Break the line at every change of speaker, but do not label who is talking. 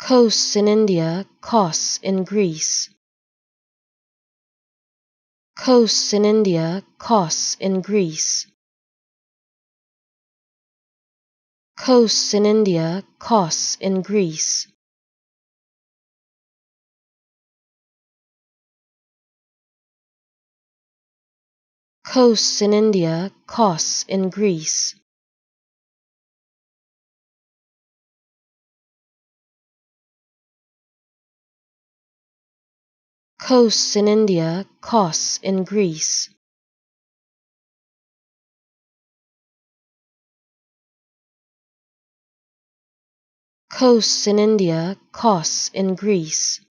Kos in India, Kos in Greece. Kos in India, Kos in Greece. Kos in India, Kos in Greece. Kos in India, Kos in Greece. Kos in India, Kos in Greece. Kos in India, Kos in Greece.